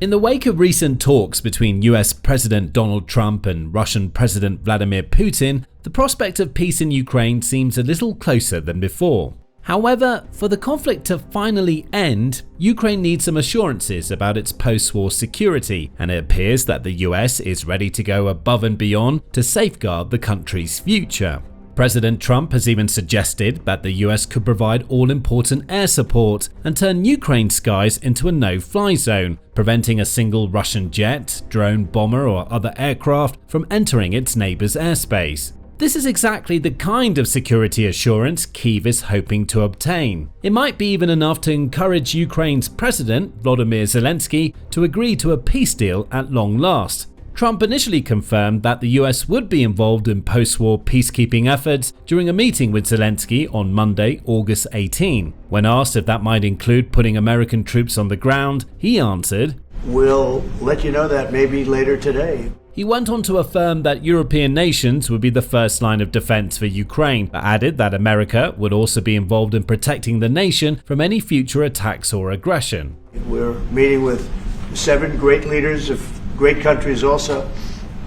In the wake of recent talks between US President Donald Trump and Russian President Vladimir Putin, the prospect of peace in Ukraine seems a little closer than before. However, for the conflict to finally end, Ukraine needs some assurances about its post-war security, and it appears that the US is ready to go above and beyond to safeguard the country's future. President Trump has even suggested that the US could provide all-important air support and turn Ukraine's skies into a no-fly zone, preventing a single Russian jet, drone, bomber or other aircraft from entering its neighbor's airspace. This is exactly the kind of security assurance Kyiv is hoping to obtain. It might be even enough to encourage Ukraine's president, Volodymyr Zelenskyy, to agree to a peace deal at long last. Trump initially confirmed that the US would be involved in post-war peacekeeping efforts during a meeting with Zelenskyy on Monday, August 18. When asked if that might include putting American troops on the ground, he answered, "We'll let you know that maybe later today." He went on to affirm that European nations would be the first line of defense for Ukraine, but added that America would also be involved in protecting the nation from any future attacks or aggression. We're meeting with 7 great leaders of great countries also,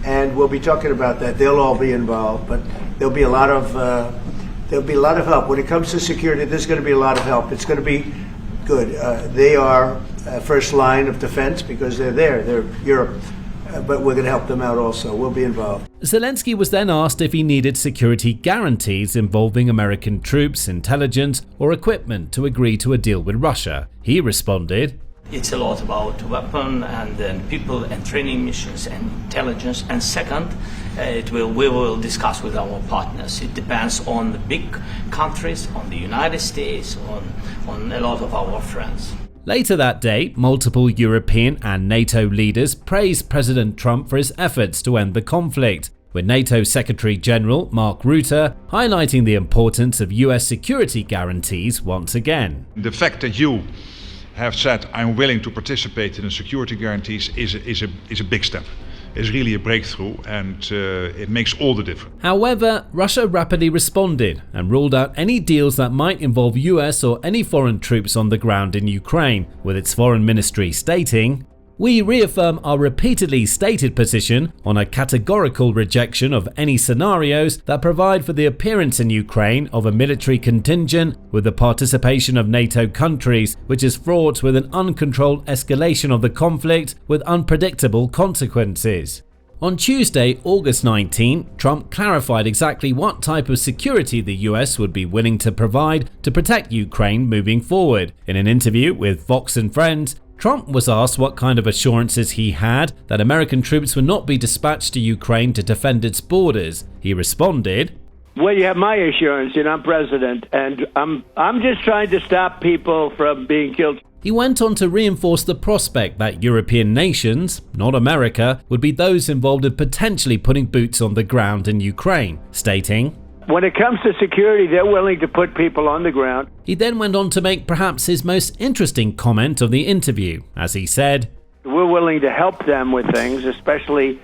and we'll be talking about that. They'll all be involved, but there'll be a lot of help when it comes to security. There's going to be a lot of help. It's going to be good. They are first line of defense because they're there. They're Europe. But we're going to help them out also. We'll be involved. Zelenskyy was then asked if he needed security guarantees involving American troops, intelligence, or equipment to agree to a deal with Russia. He responded, "It's a lot about weapon and then people and training missions and intelligence. And second, we will discuss with our partners. It depends on the big countries, on the United States, on a lot of our friends." Later that day, multiple European and NATO leaders praised President Trump for his efforts to end the conflict, with NATO Secretary General Mark Rutte highlighting the importance of US security guarantees once again. The fact that you have said, "I'm willing to participate in the security guarantees" is a big step. It's really a breakthrough, and it makes all the difference. However, Russia rapidly responded and ruled out any deals that might involve US or any foreign troops on the ground in Ukraine, with its foreign ministry stating, "We reaffirm our repeatedly stated position on a categorical rejection of any scenarios that provide for the appearance in Ukraine of a military contingent with the participation of NATO countries, which is fraught with an uncontrolled escalation of the conflict with unpredictable consequences." On Tuesday, August 19, Trump clarified exactly what type of security the US would be willing to provide to protect Ukraine moving forward. In an interview with Fox and Friends, Trump was asked what kind of assurances he had that American troops would not be dispatched to Ukraine to defend its borders. He responded, "Well, you have my assurance, and I'm president, and I'm just trying to stop people from being killed." He went on to reinforce the prospect that European nations, not America, would be those involved in potentially putting boots on the ground in Ukraine, stating, "When it comes to security, they're willing to put people on the ground." He then went on to make perhaps his most interesting comment of the interview, as he said, "We're willing to help them with things, especially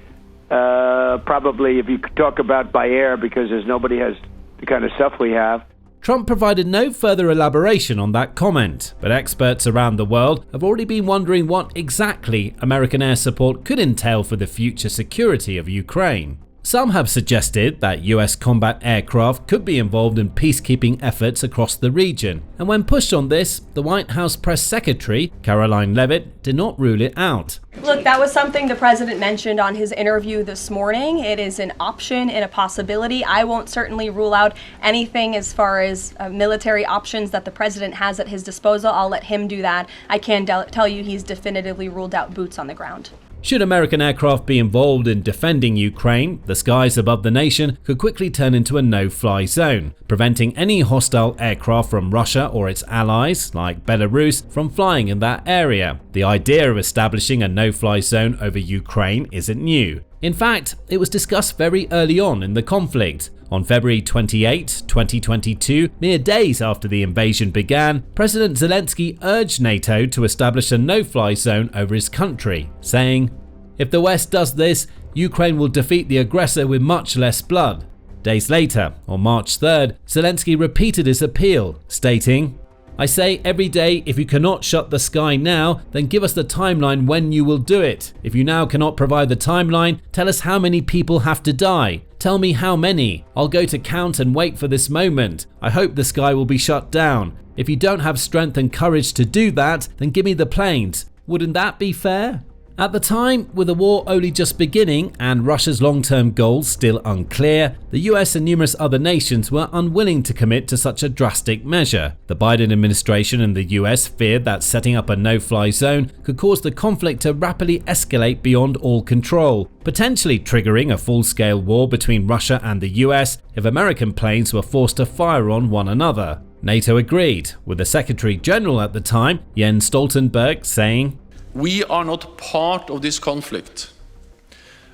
probably if you talk about by air, because nobody has the kind of stuff we have." Trump provided no further elaboration on that comment, but experts around the world have already been wondering what exactly American air support could entail for the future security of Ukraine. Some have suggested that US combat aircraft could be involved in peacekeeping efforts across the region, and when pushed on this, the White House press secretary, Karoline Leavitt, did not rule it out. Look, that was something the president mentioned on his interview this morning. It is an option and a possibility. I won't certainly rule out anything as far as military options that the president has at his disposal. I'll let him do that. I can tell you he's definitively ruled out boots on the ground. Should American aircraft be involved in defending Ukraine, the skies above the nation could quickly turn into a no-fly zone, preventing any hostile aircraft from Russia or its allies, like Belarus, from flying in that area. The idea of establishing a no-fly zone over Ukraine isn't new. In fact, it was discussed very early on in the conflict. On February 28, 2022, mere days after the invasion began, President Zelenskyy urged NATO to establish a no-fly zone over his country, saying, "If the West does this, Ukraine will defeat the aggressor with much less blood." Days later, on March 3rd, Zelenskyy repeated his appeal, stating, I say every day, if you cannot shut the sky now, then give us the timeline when you will do it. If you now cannot provide the timeline, tell us how many people have to die. Tell me how many. I'll go to count and wait for this moment. I hope the sky will be shut down. If you don't have strength and courage to do that, then give me the planes. Wouldn't that be fair? At the time, with the war only just beginning and Russia's long-term goals still unclear, the US and numerous other nations were unwilling to commit to such a drastic measure. The Biden administration and the US feared that setting up a no-fly zone could cause the conflict to rapidly escalate beyond all control, potentially triggering a full-scale war between Russia and the US if American planes were forced to fire on one another. NATO agreed, with the Secretary General at the time, Jens Stoltenberg, saying, "We are not part of this conflict,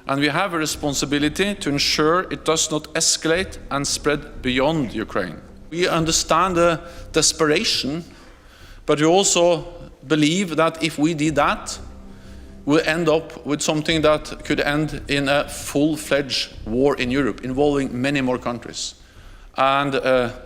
and we have a responsibility to ensure it does not escalate and spread beyond Ukraine. We understand the desperation, but we also believe that if we did that, we'll end up with something that could end in a full-fledged war in Europe, involving many more countries, and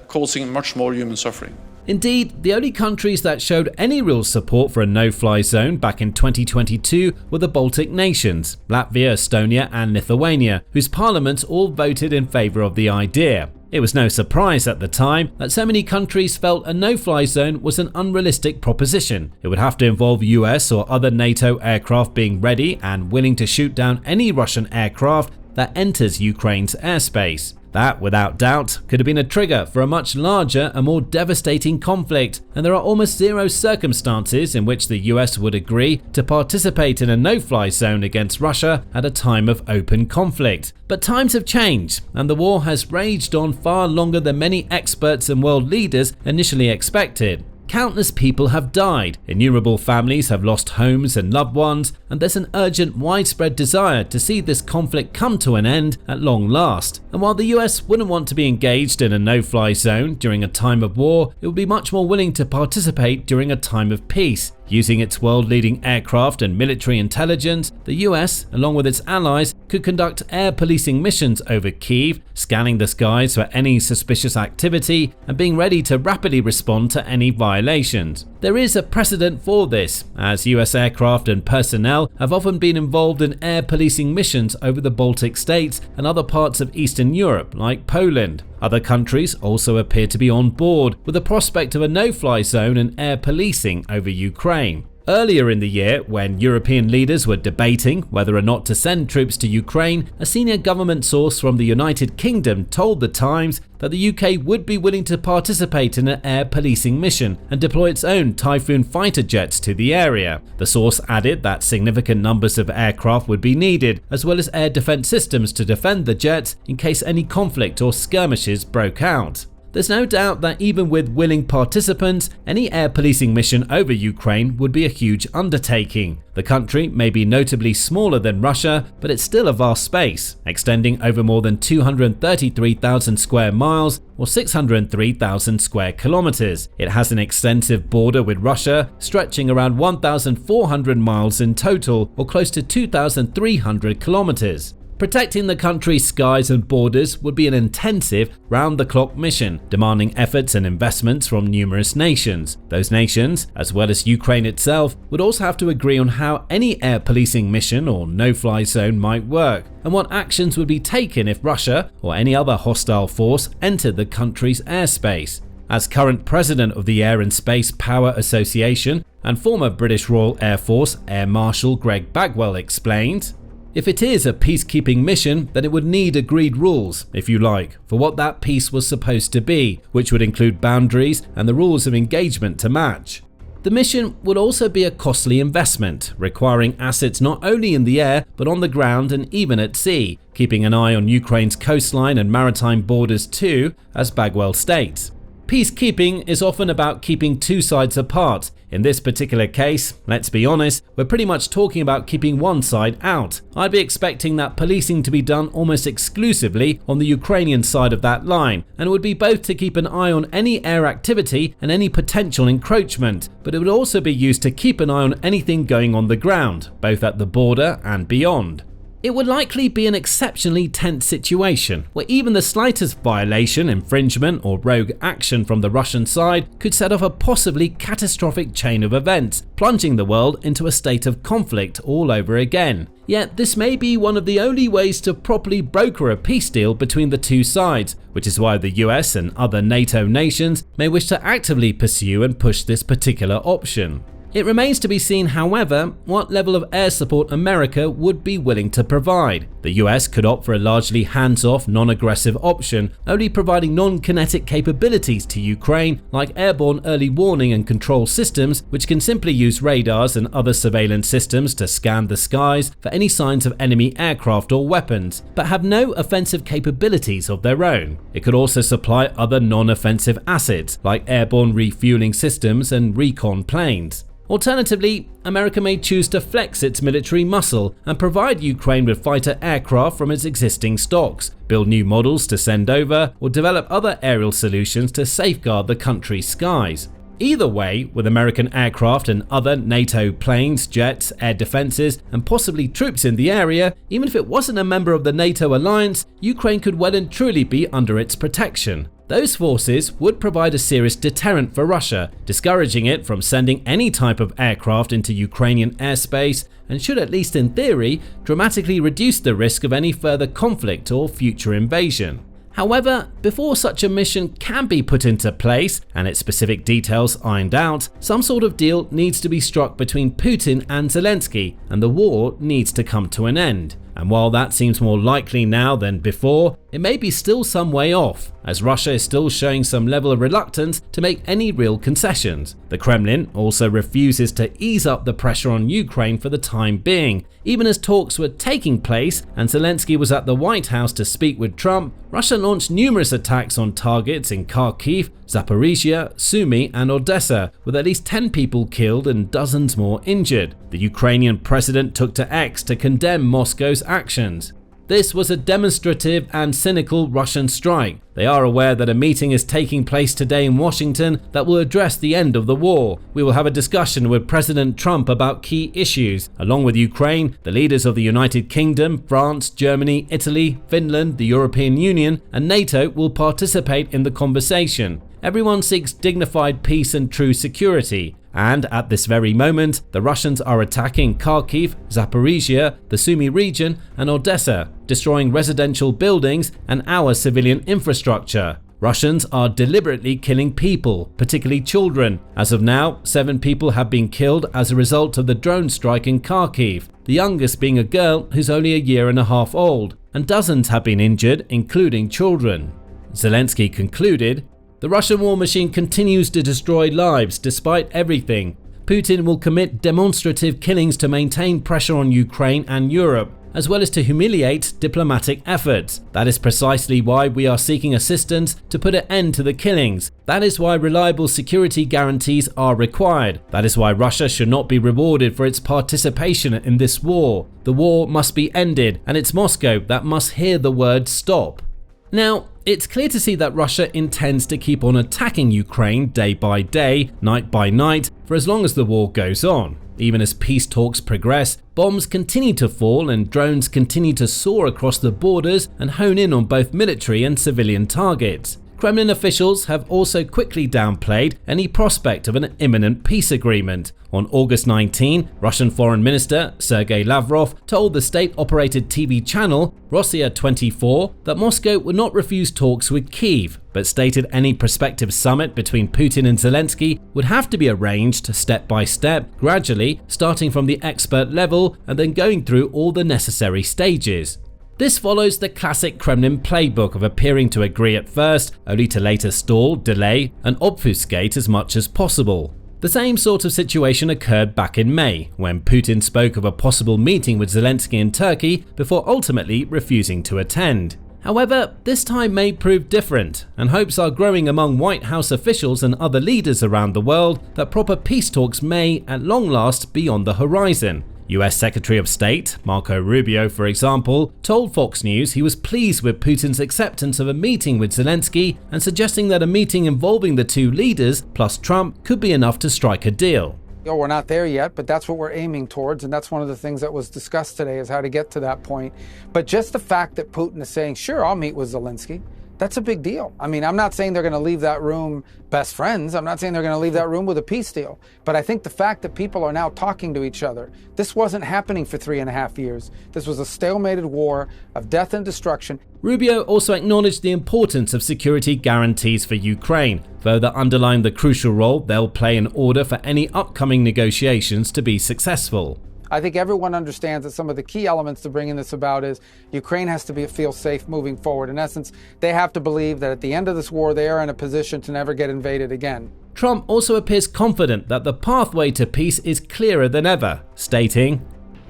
causing much more human suffering." Indeed, the only countries that showed any real support for a no-fly zone back in 2022 were the Baltic nations, Latvia, Estonia and Lithuania, whose parliaments all voted in favour of the idea. It was no surprise at the time that so many countries felt a no-fly zone was an unrealistic proposition. It would have to involve US or other NATO aircraft being ready and willing to shoot down any Russian aircraft that enters Ukraine's airspace. That, without doubt, could have been a trigger for a much larger and more devastating conflict, and there are almost zero circumstances in which the US would agree to participate in a no-fly zone against Russia at a time of open conflict. But times have changed, and the war has raged on far longer than many experts and world leaders initially expected. Countless people have died, innumerable families have lost homes and loved ones, and there's an urgent, widespread desire to see this conflict come to an end at long last. And while the US wouldn't want to be engaged in a no-fly zone during a time of war, it would be much more willing to participate during a time of peace. Using its world-leading aircraft and military intelligence, the US, along with its allies, could conduct air policing missions over Kyiv, scanning the skies for any suspicious activity and being ready to rapidly respond to any violations. There is a precedent for this, as US aircraft and personnel have often been involved in air policing missions over the Baltic states and other parts of Eastern Europe, like Poland. Other countries also appear to be on board, with the prospect of a no-fly zone and air policing over Ukraine. Earlier in the year, when European leaders were debating whether or not to send troops to Ukraine, a senior government source from the United Kingdom told The Times that the UK would be willing to participate in an air policing mission and deploy its own Typhoon fighter jets to the area. The source added that significant numbers of aircraft would be needed, as well as air defence systems to defend the jets in case any conflict or skirmishes broke out. There's no doubt that even with willing participants, any air policing mission over Ukraine would be a huge undertaking. The country may be notably smaller than Russia, but it's still a vast space, extending over more than 233,000 square miles or 603,000 square kilometers. It has an extensive border with Russia, stretching around 1,400 miles in total, or close to 2,300 kilometers. Protecting the country's skies and borders would be an intensive, round-the-clock mission, demanding efforts and investments from numerous nations. Those nations, as well as Ukraine itself, would also have to agree on how any air policing mission or no-fly zone might work, and what actions would be taken if Russia or any other hostile force entered the country's airspace. As current president of the Air and Space Power Association and former British Royal Air Force Air Marshal Greg Bagwell explained, "If it is a peacekeeping mission, then it would need agreed rules, if you like, for what that peace was supposed to be, which would include boundaries and the rules of engagement to match." The mission would also be a costly investment, requiring assets not only in the air, but on the ground and even at sea, keeping an eye on Ukraine's coastline and maritime borders too, as Bagwell states. Peacekeeping is often about keeping two sides apart. In this particular case, let's be honest, we're pretty much talking about keeping one side out. I'd be expecting that policing to be done almost exclusively on the Ukrainian side of that line, and it would be both to keep an eye on any air activity and any potential encroachment, but it would also be used to keep an eye on anything going on the ground, both at the border and beyond. It would likely be an exceptionally tense situation, where even the slightest violation, infringement, or rogue action from the Russian side could set off a possibly catastrophic chain of events, plunging the world into a state of conflict all over again. Yet this may be one of the only ways to properly broker a peace deal between the two sides, which is why the US and other NATO nations may wish to actively pursue and push this particular option. It remains to be seen, however, what level of air support America would be willing to provide. The US could opt for a largely hands-off, non-aggressive option, only providing non-kinetic capabilities to Ukraine like airborne early warning and control systems, which can simply use radars and other surveillance systems to scan the skies for any signs of enemy aircraft or weapons, but have no offensive capabilities of their own. It could also supply other non-offensive assets like airborne refueling systems and recon planes. Alternatively, America may choose to flex its military muscle and provide Ukraine with fighter aircraft from its existing stocks, build new models to send over, or develop other aerial solutions to safeguard the country's skies. Either way, with American aircraft and other NATO planes, jets, air defenses, and possibly troops in the area, even if it wasn't a member of the NATO alliance, Ukraine could well and truly be under its protection. Those forces would provide a serious deterrent for Russia, discouraging it from sending any type of aircraft into Ukrainian airspace, and should, at least in theory, dramatically reduce the risk of any further conflict or future invasion. However, before such a mission can be put into place and its specific details ironed out, some sort of deal needs to be struck between Putin and Zelenskyy, and the war needs to come to an end. And while that seems more likely now than before, it may be still some way off, as Russia is still showing some level of reluctance to make any real concessions. The Kremlin also refuses to ease up the pressure on Ukraine for the time being. Even as talks were taking place and Zelenskyy was at the White House to speak with Trump, Russia launched numerous attacks on targets in Kharkiv, Zaporizhia, Sumy and Odessa, with at least 10 people killed and dozens more injured. The Ukrainian president took to X to condemn Moscow's actions. This was a demonstrative and cynical Russian strike. They are aware that a meeting is taking place today in Washington that will address the end of the war. We will have a discussion with President Trump about key issues. Along with Ukraine, the leaders of the United Kingdom, France, Germany, Italy, Finland, the European Union, and NATO will participate in the conversation. Everyone seeks dignified peace and true security. And at this very moment, the Russians are attacking Kharkiv, Zaporizhia, the Sumy region, and Odessa, destroying residential buildings and our civilian infrastructure. Russians are deliberately killing people, particularly children. As of now, 7 people have been killed as a result of the drone strike in Kharkiv, the youngest being a girl who's only a year and a half old, and dozens have been injured, including children. Zelenskyy concluded, "The Russian war machine continues to destroy lives despite everything. Putin will commit demonstrative killings to maintain pressure on Ukraine and Europe, as well as to humiliate diplomatic efforts. That is precisely why we are seeking assistance to put an end to the killings. That is why reliable security guarantees are required. That is why Russia should not be rewarded for its participation in this war. The war must be ended, and it's Moscow that must hear the word stop." Now, it's clear to see that Russia intends to keep on attacking Ukraine day by day, night by night, for as long as the war goes on. Even as peace talks progress, bombs continue to fall and drones continue to soar across the borders and hone in on both military and civilian targets. Kremlin officials have also quickly downplayed any prospect of an imminent peace agreement. On August 19, Russian Foreign Minister Sergei Lavrov told the state-operated TV channel Rossiya 24 that Moscow would not refuse talks with Kyiv, but stated any prospective summit between Putin and Zelenskyy would have to be arranged step by step, gradually, starting from the expert level and then going through all the necessary stages. This follows the classic Kremlin playbook of appearing to agree at first, only to later stall, delay, and obfuscate as much as possible. The same sort of situation occurred back in May, when Putin spoke of a possible meeting with Zelenskyy in Turkey before ultimately refusing to attend. However, this time may prove different, and hopes are growing among White House officials and other leaders around the world that proper peace talks may, at long last, be on the horizon. US Secretary of State Marco Rubio, for example, told Fox News he was pleased with Putin's acceptance of a meeting with Zelenskyy and suggesting that a meeting involving the two leaders plus Trump could be enough to strike a deal. We're not there yet, but that's what we're aiming towards, and that's one of the things that was discussed today, is how to get to that point. But just the fact that Putin is saying, sure, I'll meet with Zelenskyy, that's a big deal. I mean, I'm not saying they're going to leave that room best friends. I'm not saying they're going to leave that room with a peace deal. But I think the fact that people are now talking to each other, this wasn't happening for 3.5 years. This was a stalemated war of death and destruction. Rubio also acknowledged the importance of security guarantees for Ukraine, further underlined the crucial role they'll play in order for any upcoming negotiations to be successful. I think everyone understands that some of the key elements to bringing this about is Ukraine has to feel safe moving forward. In essence, they have to believe that at the end of this war, they are in a position to never get invaded again. Trump also appears confident that the pathway to peace is clearer than ever, stating,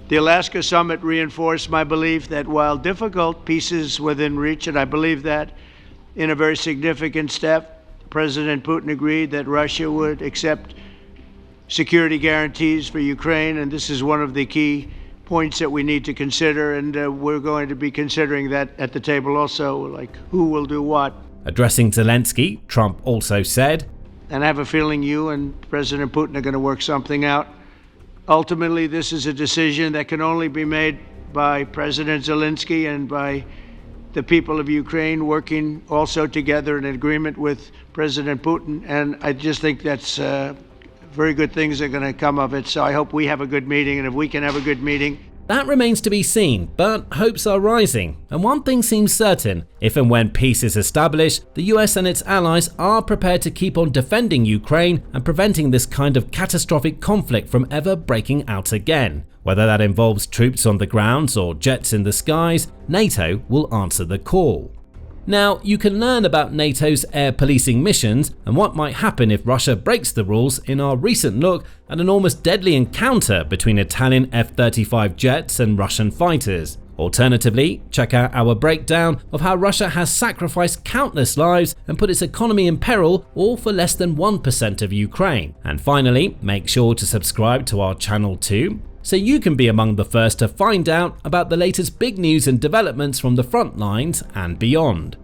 "The Alaska summit reinforced my belief that while difficult, peace is within reach, and I believe that in a very significant step, President Putin agreed that Russia would accept security guarantees for Ukraine, and this is one of the key points that we need to consider, and we're going to be considering that at the table also, like who will do what." Addressing Zelenskyy, Trump also said, "And I have a feeling you and President Putin are going to work something out. Ultimately, this is a decision that can only be made by President Zelenskyy and by the people of Ukraine working also together in agreement with President Putin, and I just think that's very good things are going to come of it. So I hope we have a good meeting, and if we can have a good meeting." That remains to be seen, but hopes are rising. And one thing seems certain: if and when peace is established, the US and its allies are prepared to keep on defending Ukraine and preventing this kind of catastrophic conflict from ever breaking out again. Whether that involves troops on the grounds or jets in the skies, NATO will answer the call. Now, you can learn about NATO's air policing missions and what might happen if Russia breaks the rules in our recent look at an almost deadly encounter between Italian F-35 jets and Russian fighters. Alternatively, check out our breakdown of how Russia has sacrificed countless lives and put its economy in peril, all for less than 1% of Ukraine. And finally, make sure to subscribe to our channel too, so you can be among the first to find out about the latest big news and developments from the front lines and beyond.